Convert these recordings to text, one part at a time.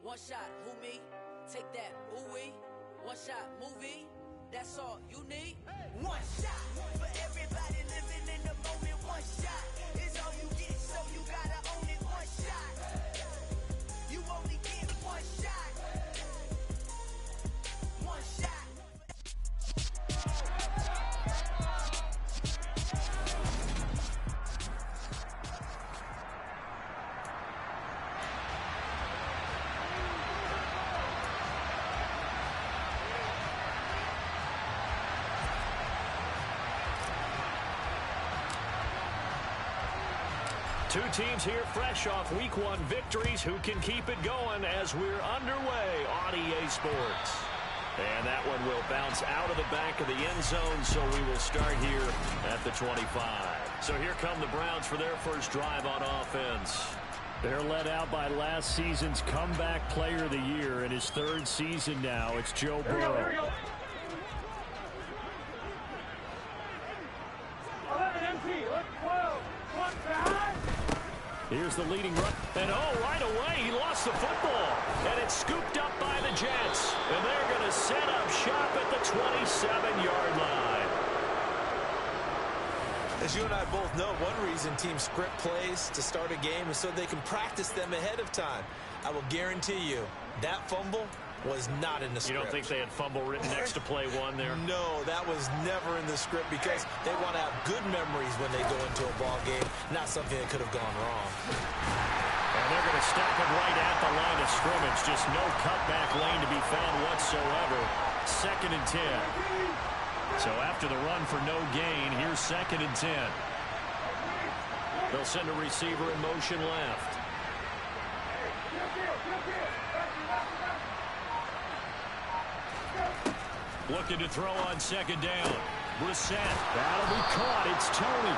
One shot, who me? Take that, ooh-wee. One shot, movie. That's all you need. One shot for everybody living in the moment. One shot is all you get, so you gotta own it. One shot. You only get one shot. One shot. Two teams here fresh off Week 1 victories who can keep it going as we're underway on EA Sports. And that one will bounce out of the back of the end zone, so we will start here at the 25. So here come the Browns for their first drive on offense. They're led out by last season's comeback player of the year in his third season now. It's Joe Burrow. Here's the leading run. And right away, he lost the football. And it's scooped up by the Jets. And they're going to set up shop at the 27-yard line. As you and I both know, one reason teams script plays to start a game is so they can practice them ahead of time. I will guarantee you, that fumble was not in the script. You don't think they had fumble written next to play one there? No, that was never in the script because they want to have good memories when they go into a ball game, not something that could have gone wrong. And they're going to stop it right at the line of scrimmage. Just no cutback lane to be found whatsoever. 2nd and 10. So after the run for no gain, here's 2nd and 10. They'll send a receiver in motion left. Looking to throw on 2nd down. Brissett. That'll be caught. It's Tony.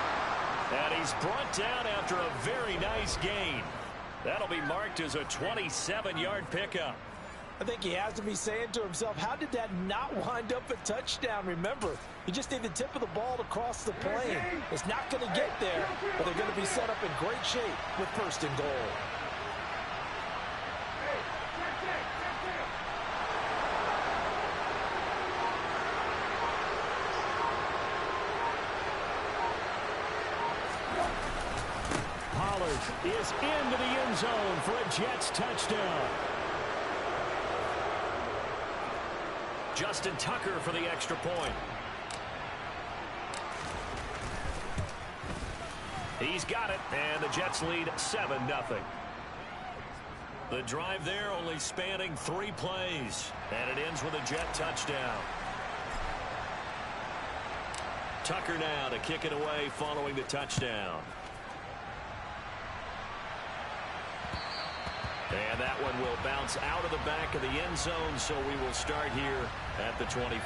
And he's brought down after a very nice gain. That'll be marked as a 27-yard pickup. I think he has to be saying to himself, how did that not wind up a touchdown? Remember, you just need the tip of the ball to cross the plane. It's not going to get there, but they're going to be set up in great shape with 1st and goal. Is into the end zone for a Jets touchdown. Justin Tucker for the extra point. He's got it, and the Jets lead 7-0. The drive there only spanning 3 plays, and it ends with a Jet touchdown. Tucker now to kick it away following the touchdown. And that one will bounce out of the back of the end zone, so we will start here at the 25.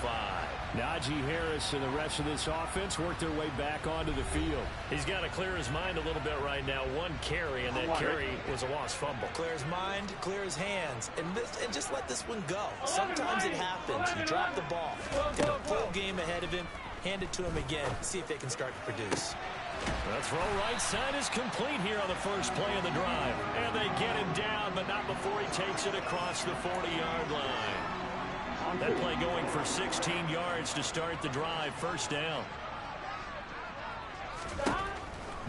Najee Harris and the rest of this offense work their way back onto the field. He's got to clear his mind a little bit right now. 1 carry, and that carry was a lost fumble. Clear his mind, clear his hands, and just let this one go. Sometimes it happens. You drop the ball. Got a full game ahead of him. Hand it to him again. See if they can start to produce. The throw right side is complete here on the first play of the drive. And they get him down, but not before he takes it across the 40-yard line. That play going for 16 yards to start the drive. 1st down.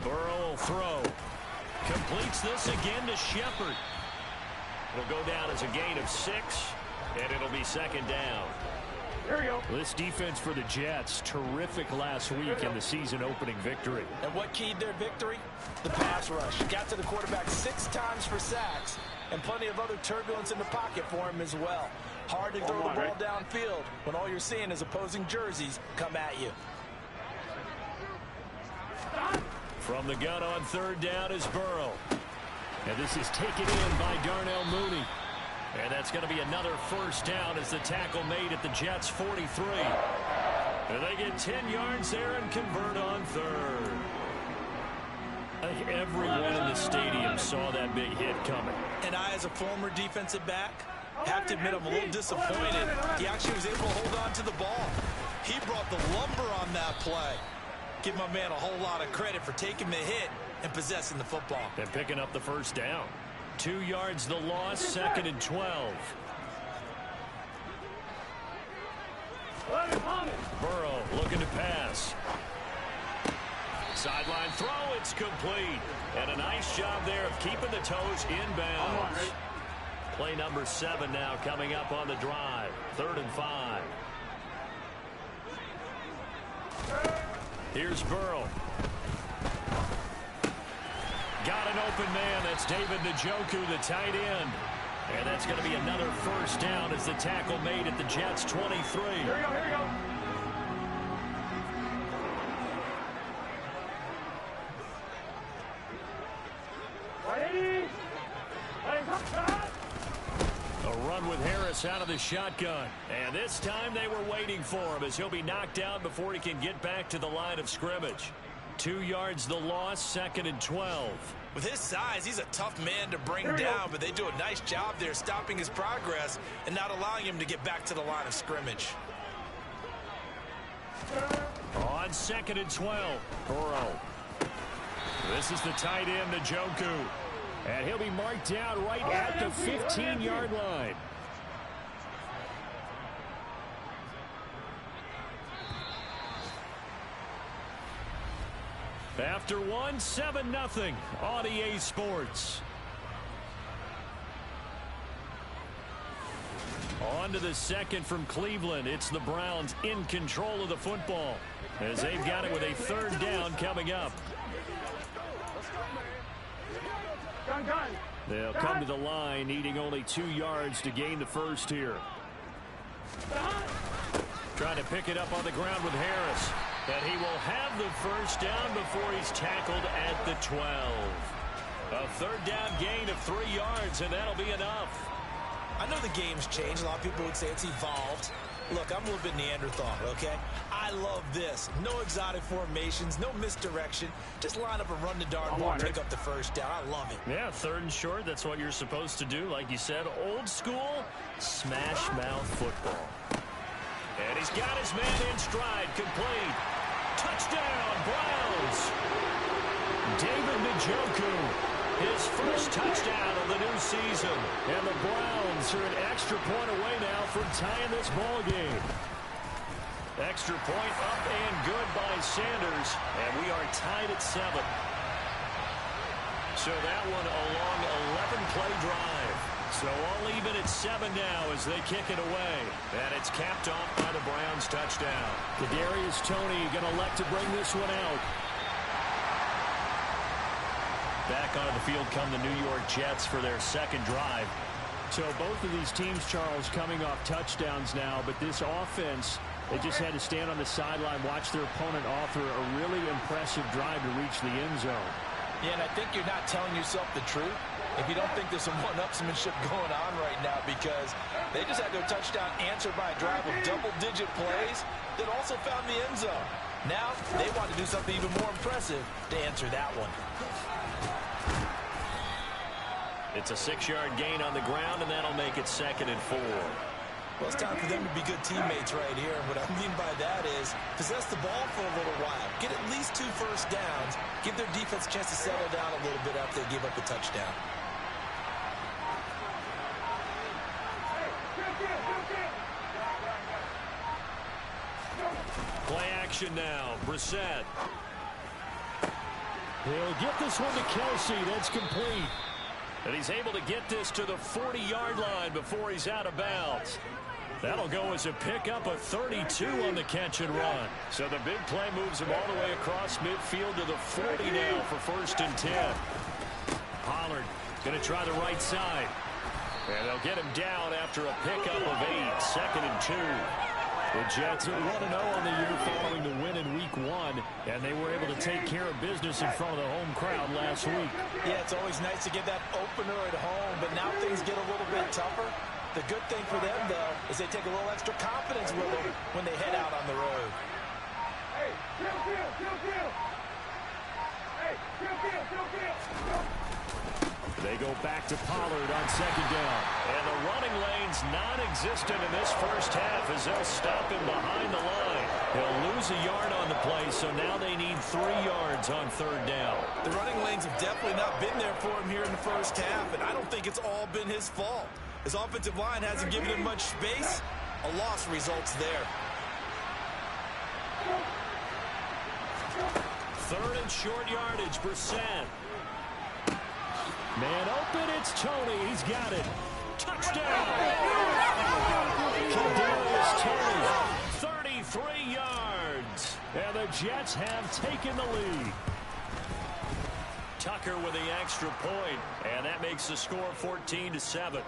Burrow will throw. Completes this again to Shepard. It'll go down as a gain of 6, and it'll be 2nd down. Here we go. This defense for the Jets, terrific last week in the season-opening victory. And what keyed their victory? The pass rush. Got to the quarterback 6 times for sacks, and plenty of other turbulence in the pocket for him as well. Hard to throw the ball downfield when all you're seeing is opposing jerseys come at you. From the gun on 3rd down is Burrow. And this is taken in by Darnell Mooney. And that's going to be another 1st down as the tackle made at the Jets' 43. And they get 10 yards there and convert on 3rd. I think everyone in the stadium saw that big hit coming. And I, as a former defensive back, have to admit I'm a little disappointed. He actually was able to hold on to the ball. He brought the lumber on that play. Give my man a whole lot of credit for taking the hit and possessing the football. And picking up the 1st down. 2 yards the loss, 2nd and 12. Burrow looking to pass. Sideline throw, it's complete. And a nice job there of keeping the toes inbounds. Play number 7 now coming up on the drive. 3rd and 5. Here's Burrow. Got an open man. That's David Njoku, the tight end. And that's going to be another first down as the tackle made at the Jets' 23. Here we go, here we go. A run with Harris out of the shotgun. And this time they were waiting for him as he'll be knocked out before he can get back to the line of scrimmage. 2 yards the loss, 2nd and 12. With his size, he's a tough man to bring down, but they do a nice job there stopping his progress and not allowing him to get back to the line of scrimmage. On 2nd and 12, Burrow. This is the tight end, Njoku. And he'll be marked down right at the 15-yard line. After one, 7-0 on EA Sports. On to the second from Cleveland. It's the Browns in control of the football as they've got it with a 3rd down coming up. They'll come to the line needing only 2 yards to gain the first here. Trying to pick it up on the ground with Harris. And he will have the first down before he's tackled at the 12. A 3rd down gain of 3 yards, and that'll be enough. I know the game's changed. A lot of people would say it's evolved. Look, I'm a little bit Neanderthal, okay? I love this. No exotic formations, no misdirection. Just line up and run the darn ball and pick up the first down. I love it. Yeah, 3rd and short, that's what you're supposed to do. Like you said, old school, smash mouth football. And he's got his man in stride, complete. Touchdown, Browns. David Njoku, his first touchdown of the new season. And the Browns are an extra point away now from tying this ball game. Extra point up and good by Sanders. And we are tied at 7. So that one a long 11-play drive. So all even at 7 now as they kick it away. And it's capped off by the Browns touchdown. Kadarius Toney going to elect to bring this one out. Back onto the field come the New York Jets for their 2nd drive. So both of these teams, Charles, coming off touchdowns now. But this offense, they just had to stand on the sideline, watch their opponent offer a really impressive drive to reach the end zone. Yeah, and I think you're not telling yourself the truth if you don't think there's some one-upsmanship going on right now, because they just had their touchdown answered by a drive of double-digit plays that also found the end zone. Now they want to do something even more impressive to answer that one. It's a 6-yard gain on the ground, and that'll make it 2nd and 4. Well, it's time for them to be good teammates right here. And what I mean by that is possess the ball for a little while. Get at least 2 first downs. Give their defense a chance to settle down a little bit after they give up a touchdown. Play action now. Brissett. He'll get this one to Kelsey. That's complete. And he's able to get this to the 40-yard line before he's out of bounds. That'll go as a pickup of 32 on the catch and run. So the big play moves him all the way across midfield to the 40 now for 1st and 10. Pollard going to try the right side. And they'll get him down after a pickup of 8, 2nd and 2. The Jets are 1-0 on the year following the win in Week 1, and they were able to take care of business in front of the home crowd last week. Yeah, it's always nice to get that opener at home, but now things get a little bit tougher. The good thing for them, though, is they take a little extra confidence with them when they head out on the road. Hey, kill. Hey, kill. They go back to Pollard on second down. And the running lane's non-existent in this first half as they'll stop him behind the line. He'll lose a yard on the play, so now they need 3 yards on third down. The running lanes have definitely not been there for him here in the first half, and I don't think it's all been his fault. His offensive line hasn't given him much space. A loss results there. Third and short yardage, Brissett. Man open, it's Tony. He's got it. Touchdown! Kadarius Toney, 33 yards. And the Jets have taken the lead. Tucker with the extra point, and that makes the score 14-7.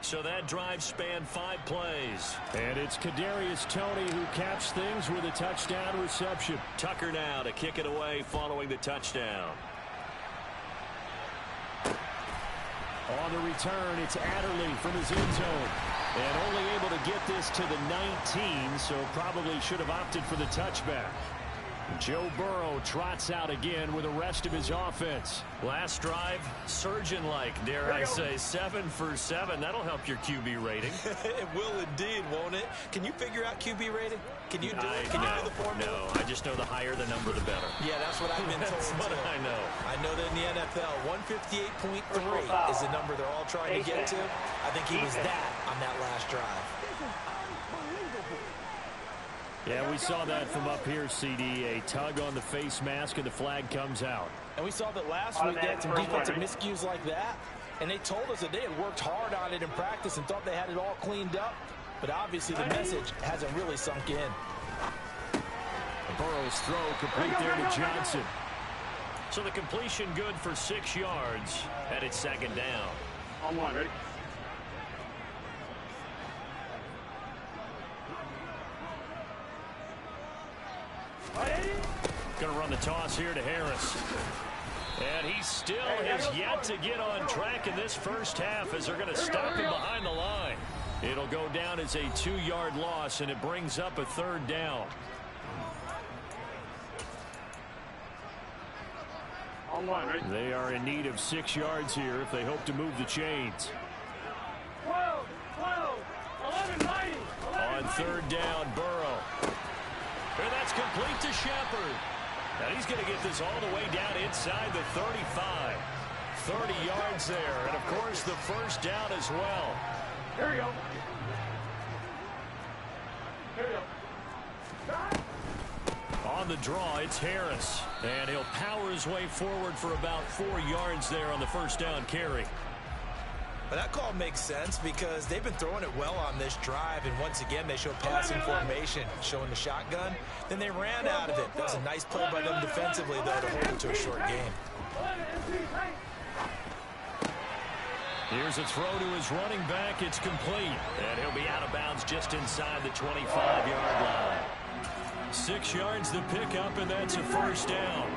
So that drive spanned 5 plays. And it's Kadarius Toney who caps things with a touchdown reception. Tucker now to kick it away following the touchdown. On the return, it's Adderley from his end zone. And only able to get this to the 19, so probably should have opted for the touchback. Joe Burrow trots out again with the rest of his offense. Last drive, surgeon-like, dare I say, 7 for 7. That'll help your QB rating. It will indeed, won't it? Can you figure out QB rating? Can you do it? Can you know the formula? No, I just know the higher the number, the better. Yeah, that's what I've been told. That's what I know. I know that in the NFL, 158.3 is the number they're all trying to get to. I think he was that on that last drive. Yeah, we saw that from up here, CD. A tug on the face mask, and the flag comes out. And we saw that last week they had some defensive miscues like that. And they told us that they had worked hard on it in practice and thought they had it all cleaned up. But obviously the message hasn't really sunk in. Burrow's throw complete there to Johnson. So the completion good for 6 yards, and it's second down. On one, ready? Going to run the toss here to Harris. And he still has yet to get on track in this first half as they're going to stop him behind the line. It'll go down as a 2-yard loss, and it brings up a third down. On one, ready? They are in need of 6 yards here if they hope to move the chains. 12, 11, 90. On third down, Burrow. And that's complete to Shepard. And he's going to get this all the way down inside the 35. 30 yards there. And, of course, the first down as well. Here we go. Here we go. On the draw, it's Harris. And he'll power his way forward for about 4 yards there on the first down carry. But that call makes sense because they've been throwing it well on this drive, and once again they show passing formation, showing the shotgun. Then they ran out of it. That was a nice play by them defensively, though, to hold it to a short game. Here's a throw to his running back. It's complete. And he'll be out of bounds just inside the 25-yard line. 6 yards to pick up, and that's a first down.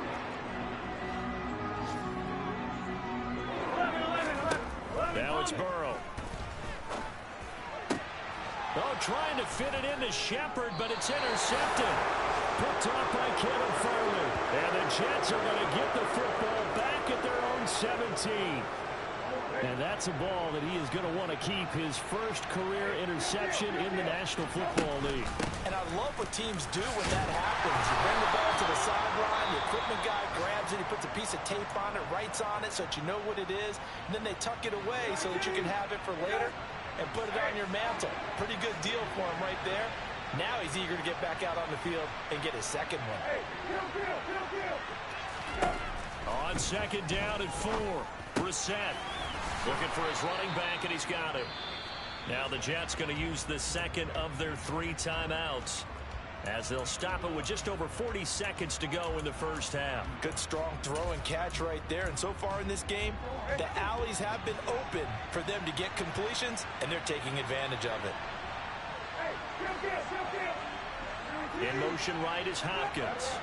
Now it's Burrow. Oh, trying to fit it into Shepard, but it's intercepted. Picked up by Kevin Farley. And the Jets are going to get the football back at their own 17. And that's a ball that he is going to want to keep, his first career interception in the National Football League. And I love what teams do when that happens. You bring the ball to the sideline, the equipment guy grabs it, he puts a piece of tape on it, writes on it so that you know what it is, and then they tuck it away so that you can have it for later and put it on your mantle. Pretty good deal for him right there. Now he's eager to get back out on the field and get his second one. On second down at 4, Brissett looking for his running back, and he's got it. Now the Jets going to use the second of their 3 timeouts as they'll stop it with just over 40 seconds to go in the first half. Good strong throw and catch right there. And so far in this game, the alleys have been open for them to get completions, and they're taking advantage of it. In motion right is Hopkins.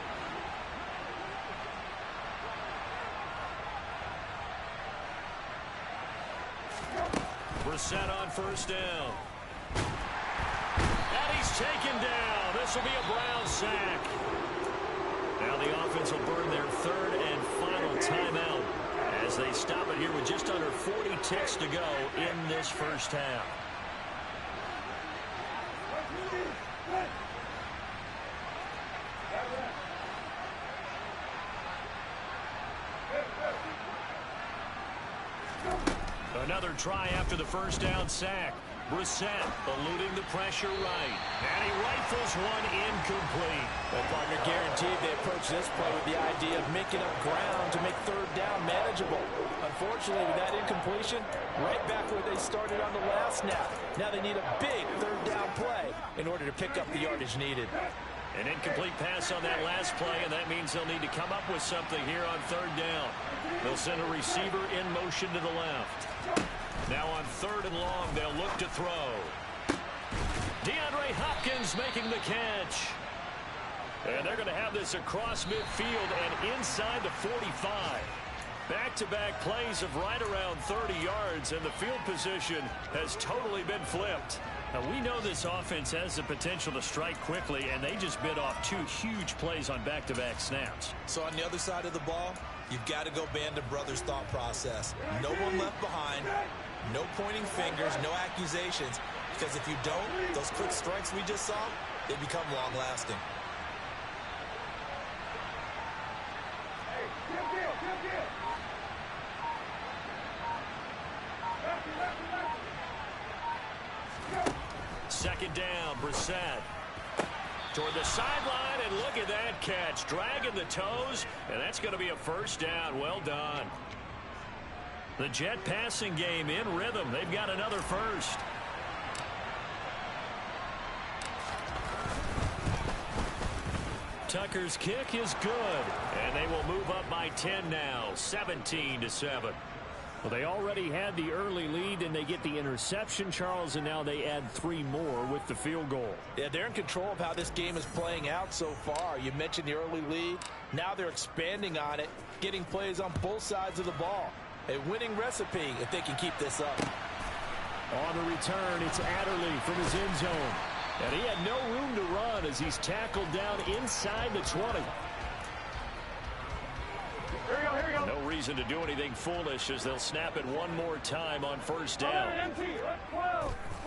Brissett on first down. And he's taken down. This will be a Brown sack. Now the offense will burn their 3rd and final timeout as they stop it here with just under 40 ticks to go in this first half. Another try after the first down sack. Brissett eluding the pressure right. And he rifles one incomplete. Well, partner, guaranteed they approach this play with the idea of making up ground to make third down manageable. Unfortunately, with that incompletion, right back where they started on the last snap. Now they need a big third down play in order to pick up the yardage needed. An incomplete pass on that last play, and that means they'll need to come up with something here on third down. They'll send a receiver in motion to the left. Now on third and long, they'll look to throw. DeAndre Hopkins making the catch. And they're going to have this across midfield and inside the 45. Back-to-back plays of right around 30 yards, and the field position has totally been flipped. Now, we know this offense has the potential to strike quickly, and they just bit off two huge plays on back-to-back snaps. So on the other side of the ball, you've got to go Band of Brothers thought process. No one left behind, no pointing fingers, no accusations, because if you don't, those quick strikes we just saw, they become long-lasting. Second down, Brissett. Toward the sideline, and look at that catch. Dragging the toes, and that's going to be a first down. Well done. The Jet passing game in rhythm. They've got another first. Tucker's kick is good, and they will move up by 10 now, 17-7. Well, they already had the early lead, and they get the interception, Charles, and now they add 3 more with the field goal. Yeah, they're in control of how this game is playing out so far. You mentioned the early lead. Now they're expanding on it, getting plays on both sides of the ball. A winning recipe if they can keep this up. On the return, it's Adderley from his end zone. And he had no room to run as he's tackled down inside the 20. Here we go. No reason to do anything foolish as they'll snap it one more time on first down.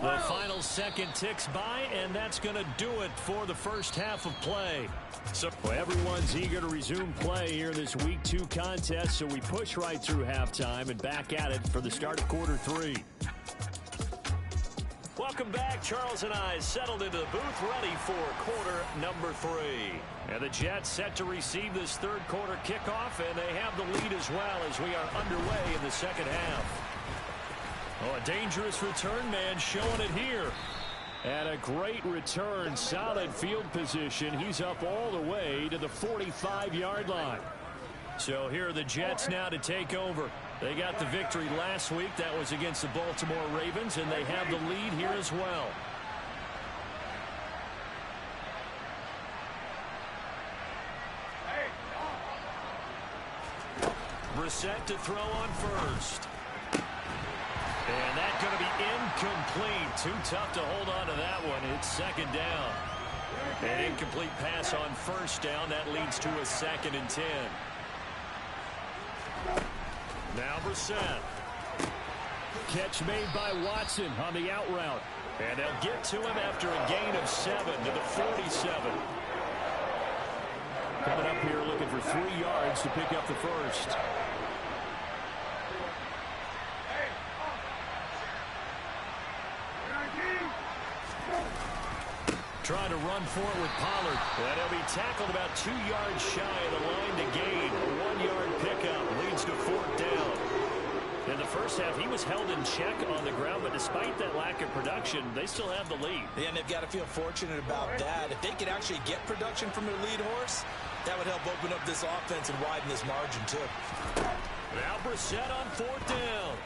The final second ticks by, and that's going to do it for the first half of play. So everyone's eager to resume play here in this Week 2 contest, so we push right through halftime and back at it for the start of quarter 3. Welcome back. Charles and I settled into the booth ready for quarter number 3. And the Jets set to receive this third quarter kickoff, and they have the lead as well as we are underway in the second half. Oh, a dangerous return man showing it here. And a great return, solid field position. He's up all the way to the 45-yard line. So here are the Jets now to take over. They got the victory last week. That was against the Baltimore Ravens, and they have the lead here as well. Brissett to throw on first. And that's going to be incomplete. Too tough to hold on to that one. It's second down. An incomplete pass on first down. That leads to a 2nd and 10. Now Brissett. Catch made by Watson on the out route. And they'll get to him after a gain of 7 to the 47. Coming up here looking for 3 yards to pick up the first. Trying to run for it with Pollard. And he'll be tackled about 2 yards shy of the line to gain. A 1-yard pickup leads to 4th down. In the first half, he was held in check on the ground, but despite that lack of production, they still have the lead. Yeah, and they've got to feel fortunate about that. If they could actually get production from their lead horse, that would help open up this offense and widen this margin, too. Now Brissett on 4th down.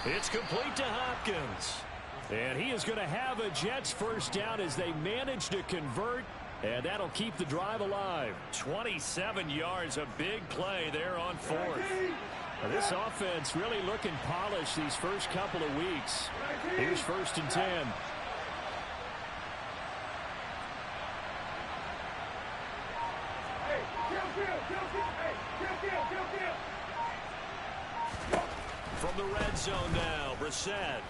It's complete to Hopkins. And he is going to have a Jets first down as they manage to convert, and that'll keep the drive alive. 27 yards, a big play there on 4th. Now, this offense really looking polished these first couple of weeks. Here's 1st and 10. From the red zone now, Brissett.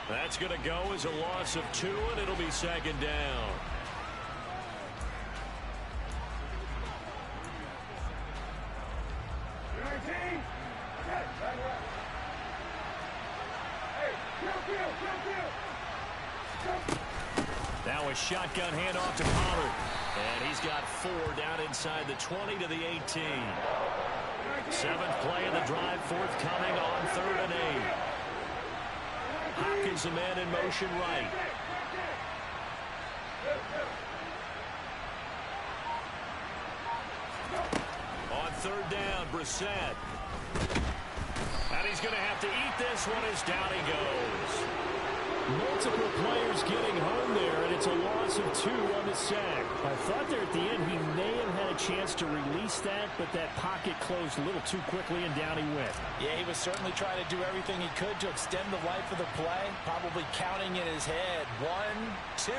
That's going to go as a loss of 2, and it'll be second down. Now a shotgun handoff to Pollard. And he's got 4 down inside the 20 to the 18. 7th play of the drive forthcoming on 3rd and 8. Hopkins, the man in motion right. On 3rd down, Brissett. And he's going to have to eat this one as down he goes. Multiple players getting home there, and it's a loss of 2 on the sack. I thought there at the end he may have had a chance to release that, but that pocket closed a little too quickly, and down he went. Yeah, he was certainly trying to do everything he could to extend the life of the play, probably counting in his head 1, 2,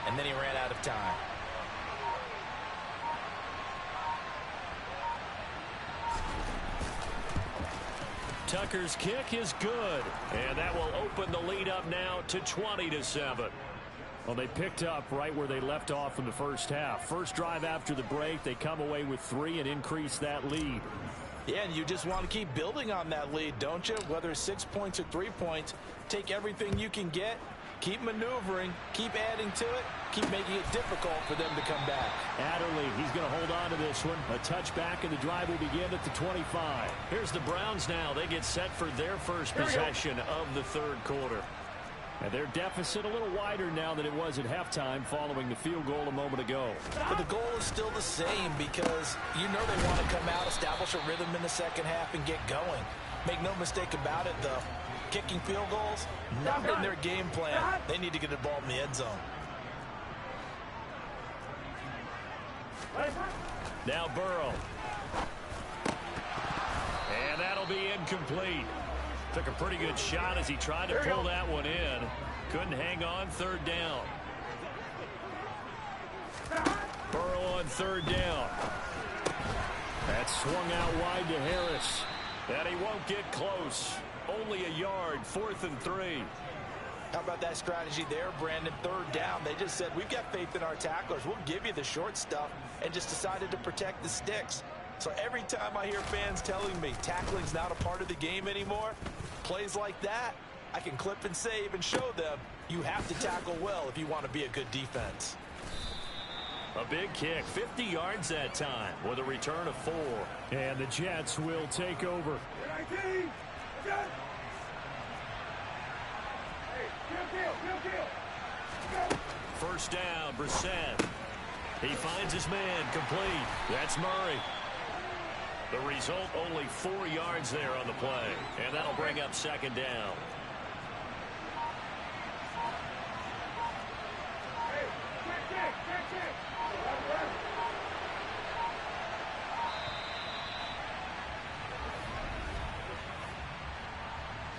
and then he ran out of time. Tucker's kick is good, and that will open the lead up now to 20-7. Well, they picked up right where they left off in the first half. First drive after the break, they come away with 3 and increase that lead. Yeah, and you just want to keep building on that lead, don't you? Whether it's 6 points or 3 points, take everything you can get, keep maneuvering, keep adding to it, keep making it difficult for them to come back. Adderley, he's going to hold on to this one. A touchback, and the drive will begin at the 25. Here's the Browns now. They get set for their first possession of the 3rd quarter. And their deficit a little wider now than it was at halftime following the field goal a moment ago. But the goal is still the same because you know they want to come out, establish a rhythm in the second half, and get going. Make no mistake about it, though. Kicking field goals, not in their game plan. They need to get the ball in the end zone. Now Burrow. And that'll be incomplete. Took a pretty good shot as he tried to pull that one in. Couldn't hang on 3rd down. Burrow on 3rd down. That swung out wide to Harris. And he won't get close. Only a yard, 4th and 3. How about that strategy there, Brandon? 3rd down. They just said, we've got faith in our tacklers. We'll give you the short stuff, and just decided to protect the sticks. So every time I hear fans telling me tackling's not a part of the game anymore, plays like that, I can clip and save and show them you have to tackle well if you want to be a good defense. A big kick, 50 yards that time with a return of 4. And the Jets will take over. First down, Brissett. He finds his man, complete. That's Murray. The result, only 4 yards there on the play. And that'll bring up 2nd down.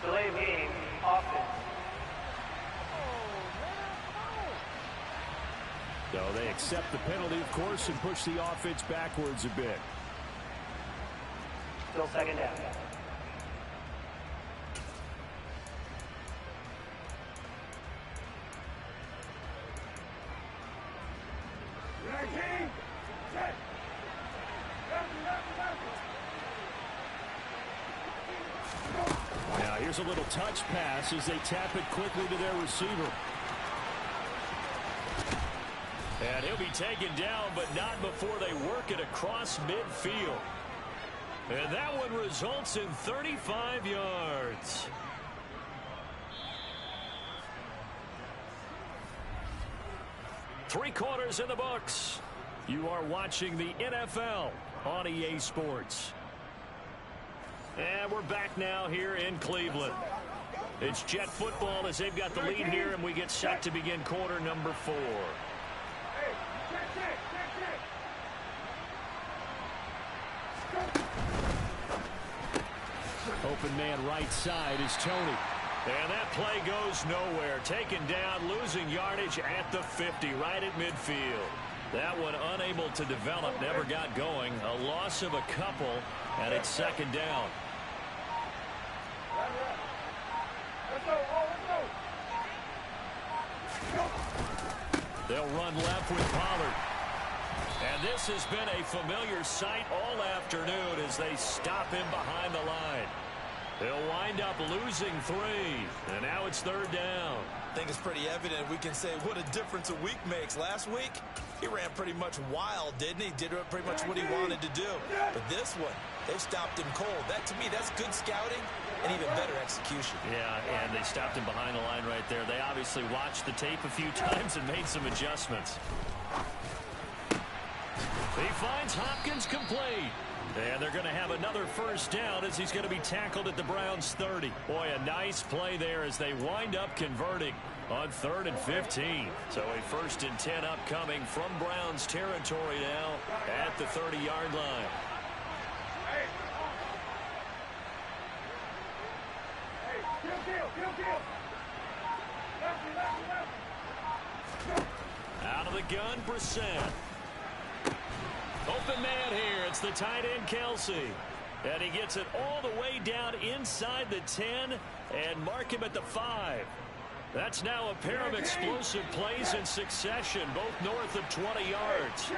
Delay of game, offense. So they accept the penalty, of course, and push the offense backwards a bit. Still 2nd down. Now here's a little touch pass as they tap it quickly to their receiver. And he'll be taken down, but not before they work it across midfield. And that one results in 35 yards. Three quarters in the books. You are watching the NFL on EA Sports. And we're back now here in Cleveland. It's Jet football as they've got the lead here, and we get set to begin quarter number 4. Open man right side is Tony. And that play goes nowhere. Taken down, losing yardage at the 50, right at midfield. That one unable to develop, never got going. A loss of a couple, and it's second down. They'll run left with Pollard. And this has been a familiar sight all afternoon as they stop him behind the line. He'll wind up losing 3, and now it's third down. I think it's pretty evident. We can say what a difference a week makes. Last week, he ran pretty much wild, didn't he? Did pretty much what he wanted to do. But this one, they stopped him cold. That, to me, that's good scouting and even better execution. Yeah, and they stopped him behind the line right there. They obviously watched the tape a few times and made some adjustments. He finds Hopkins complete. And they're going to have another first down as he's going to be tackled at the Browns' 30. Boy, a nice play there as they wind up converting on 3rd and 15. So a 1st and 10 upcoming from Browns territory now at the 30-yard line. Out of the gun, Brissett. Open man here. It's the tight end, Kelsey. And he gets it all the way down inside the 10 and mark him at the 5. That's now a pair of explosive plays in succession, both north of 20 yards.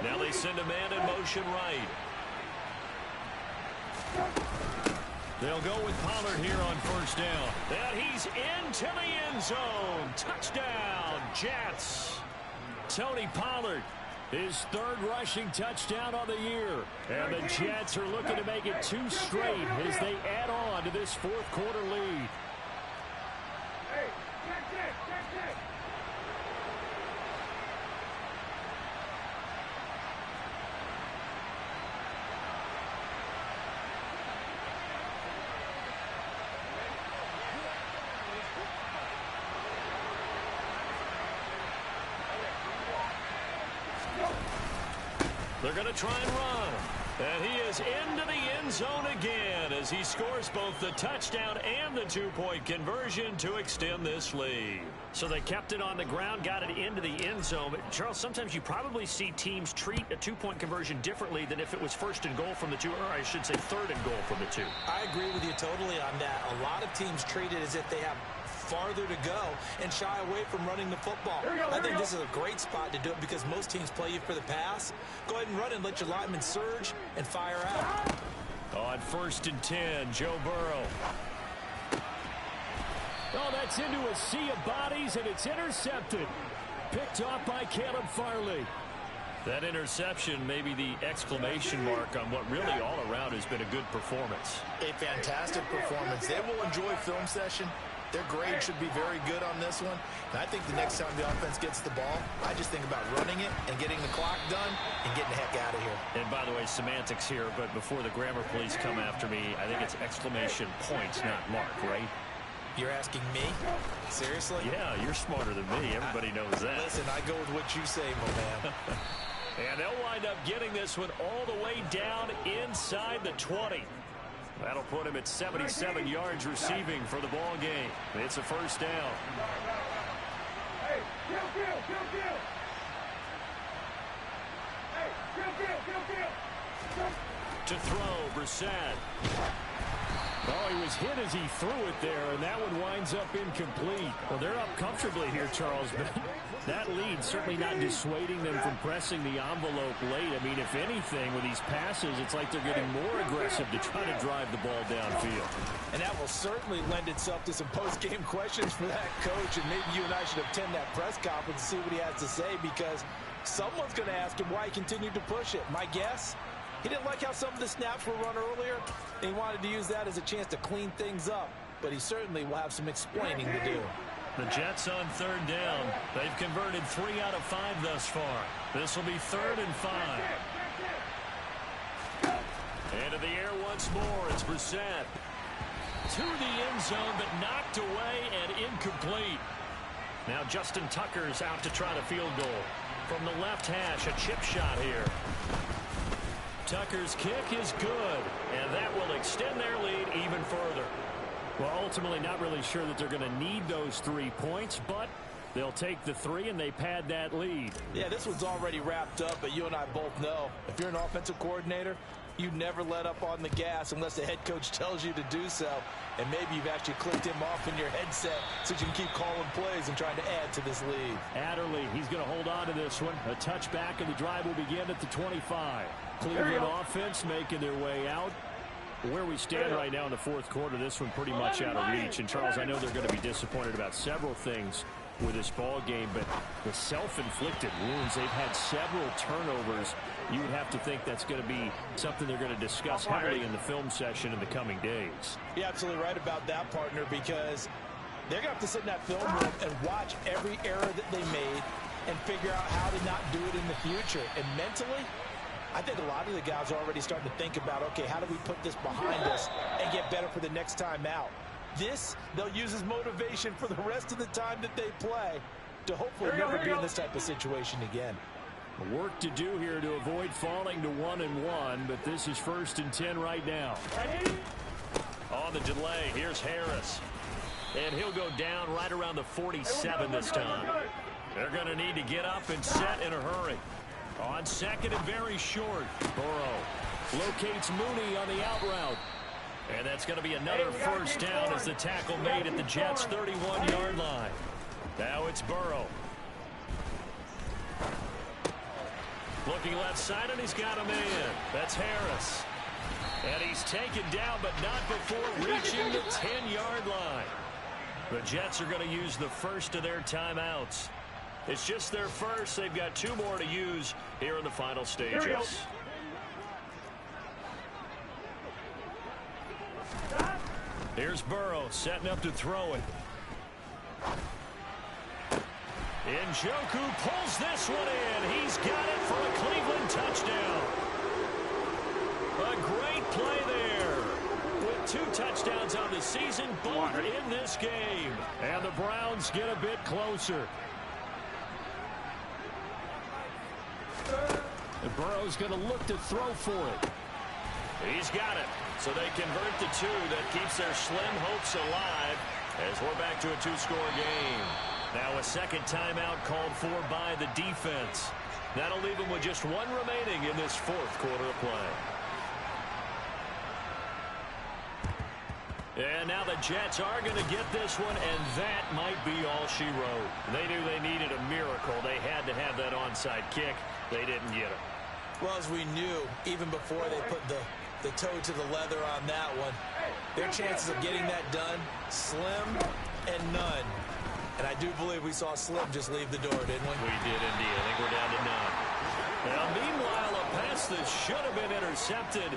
Now they send a man in motion right. They'll go with Pollard here on first down. And he's into the end zone. Touchdown, Jets. Tony Pollard, his 3rd rushing touchdown on the year. And the Jets are looking to make it 2 straight as they add on to this 4th quarter lead. They're going to try and run. And he is into the end zone again as he scores both the touchdown and the 2-point conversion to extend this lead. So they kept it on the ground, got it into the end zone. But Charles, sometimes you probably see teams treat a 2-point conversion differently than if it was 1st and goal from the 2, or I should say 3rd and goal from the 2. I agree with you totally on that. A lot of teams treat it as if they have farther to go and shy away from running the football. I think this is a great spot to do it because most teams play you for the pass. Go ahead and run and let your linemen surge and fire out. On 1st and 10, Joe Burrow. Oh, that's into a sea of bodies, and it's intercepted. Picked off by Caleb Farley. That interception may be the exclamation mark on what really all around has been a good performance. A fantastic performance. They will enjoy film session. Their grade should be very good on this one. And I think the next time the offense gets the ball, I just think about running it and getting the clock done and getting the heck out of here. And by the way, semantics here, but before the grammar police come after me, I think it's exclamation points, not mark, right? You're asking me? Seriously? Yeah, you're smarter than me. Everybody knows that. Listen, I go with what you say, my man. And they'll wind up getting this one all the way down inside the 20. That'll put him at 77 yards receiving for the ball game. It's a first down. Hey, To throw, Brissett. Oh, he was hit as he threw it there, and that one winds up incomplete. Well, they're up comfortably here, Charles, but that lead certainly not dissuading them from pressing the envelope late. I mean, if anything, with these passes, it's like they're getting more aggressive to try to drive the ball downfield. And that will certainly lend itself to some post-game questions for that coach, and maybe you and I should attend that press conference and see what he has to say, because someone's going to ask him why he continued to push it. My guess? He didn't like how some of the snaps were run earlier, and he wanted to use that as a chance to clean things up. But he certainly will have some explaining to do. The Jets on third down. They've converted 3 out of 5 thus far. This will be 3rd and 5. Into the air once more. It's Brissett. To the end zone, but knocked away and incomplete. Now Justin Tucker's out to try the field goal. From the left hash, a chip shot here. Tucker's kick is good, and that will extend their lead even further. Well, ultimately not really sure that they're going to need those 3 points, but They'll take the 3, and they pad that lead. Yeah, this one's already wrapped up, but you and I both know if you're an offensive coordinator, you never let up on the gas unless the head coach tells you to do so. And maybe you've actually clicked him off in your headset so you can keep calling plays and trying to add to this lead. Adderley, he's going to hold on to this one. A touchback, and the drive will begin at the 25. Cleveland offense making their way out. Where we stand right now in the fourth quarter, this one pretty much out of reach. And, Charles, I know they're going to be disappointed about several things with this ball game, but the self-inflicted wounds, they've had several turnovers. You would have to think that's going to be something they're going to discuss heavily in the film session in the coming days. You're absolutely right about that, partner, because they're going to have to sit in that film room and watch every error that they made and figure out how to not do it in the future. And mentally, I think a lot of the guys are already starting to think about, okay, how do we put this behind us and get better for the next time out? This, they'll use as motivation for the rest of the time that they play to hopefully never be in this type of situation again. Work to do here to avoid falling to 1-1, but this is 1st and 10 right now. On the delay, here's Harris. And he'll go down right around the 47 this time. They're going to need to get up and set in a hurry. On 2nd and very short, Burrow locates Mooney on the out route. And that's going to be another 1st down as the tackle made at the Jets' 31-yard line. Now it's Burrow. Looking left side, and he's got a man. That's Harris. And he's taken down, but not before reaching the 10-yard line. The Jets are going to use the first of their timeouts. It's just their first. They've got 2 more to use here in the final stages. Here's Burrow setting up to throw it. Njoku pulls this one in. He's got it for a Cleveland touchdown. A great play there. With 2 touchdowns on the season, both in this game. And the Browns get a bit closer. And Burrow's going to look to throw for it. He's got it. So they convert the 2. That keeps their slim hopes alive as we're back to a 2-score game. Now a 2nd timeout called for by the defense. That'll leave them with just 1 remaining in this 4th quarter of play. And now the Jets are going to get this one, and that might be all she wrote. They knew they needed a miracle. They had to have that onside kick. They didn't get it. Well, as we knew, even before they put the toe to the leather on that one, their chances of getting that done, slim and none. And I do believe we saw Slim just leave the door, didn't we? We did indeed. I think we're down to none. Now, meanwhile, a pass that should have been intercepted,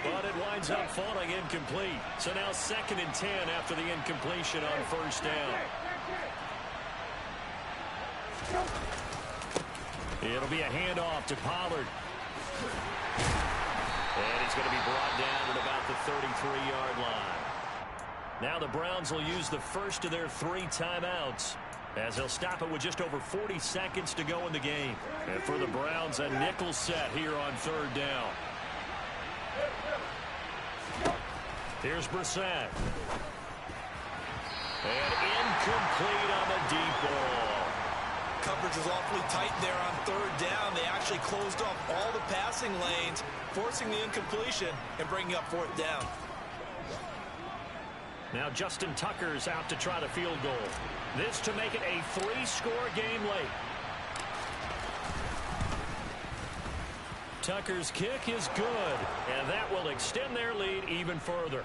but it winds up falling incomplete. So now 2nd and 10 after the incompletion on 1st down. It'll be a handoff to Pollard. And he's going to be brought down at about the 33-yard line. Now the Browns will use the first of their 3 timeouts as they'll stop it with just over 40 seconds to go in the game. And for the Browns, a nickel set here on 3rd down. Here's Brissett. And incomplete on the deep ball. Coverage was awfully tight there on 3rd down. They actually closed off all the passing lanes, forcing the incompletion and bringing up 4th down. Now Justin Tucker's out to try the field goal. This to make it a 3-score game late. Tucker's kick is good, and that will extend their lead even further.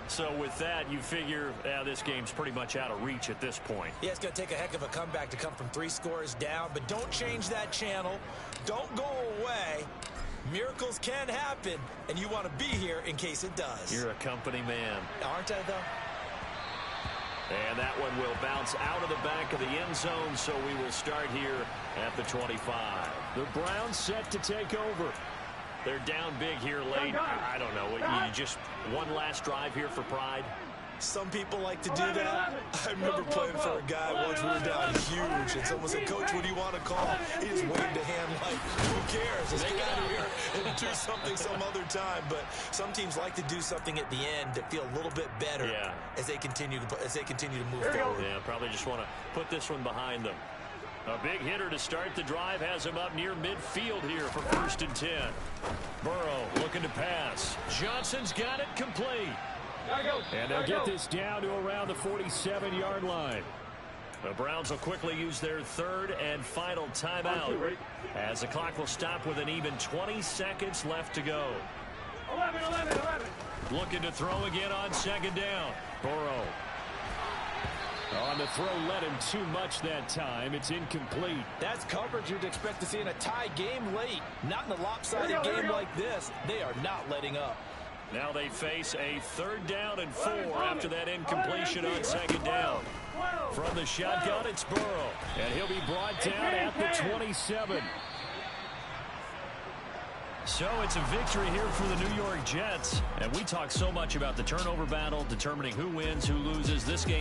So with that, you figure this game's pretty much out of reach at this point. Yeah, it's going to take a heck of a comeback to come from 3 scores down, but don't change that channel. Don't go away. Miracles can happen, and you want to be here in case it does. You're a company man. Aren't I, though? And that one will bounce out of the back of the end zone, so we will start here at the 25. The Browns set to take over. They're down big here late. I don't know. You just one last drive here for pride? Some people like to do that. I remember playing for a guy once we were down huge, and someone said, Coach, what do you want to call? He just waved a hand like, who cares? Let's get out of here and do something some other time. But some teams like to do something at the end that feel a little bit better as they continue to move forward. Yeah, probably just want to put this one behind them. A big hitter to start the drive has him up near midfield here for 1st and 10. Burrow looking to pass. Johnson's got it complete. And they'll get this down to around the 47-yard line. The Browns will quickly use their 3rd and final timeout as the clock will stop with an even 20 seconds left to go. 11. Looking to throw again on 2nd down. Burrow. On the throw, led him too much that time. It's incomplete. That's coverage you'd expect to see in a tie game late. Not in a lopsided game like this. They are not letting up. Now they face a 3rd down and 4 after that incompletion on 2nd down. From the shotgun, it's Burrow. And he'll be brought down at the 27. So it's a victory here for the New York Jets. And we talk so much about the turnover battle, determining who wins, who loses. This game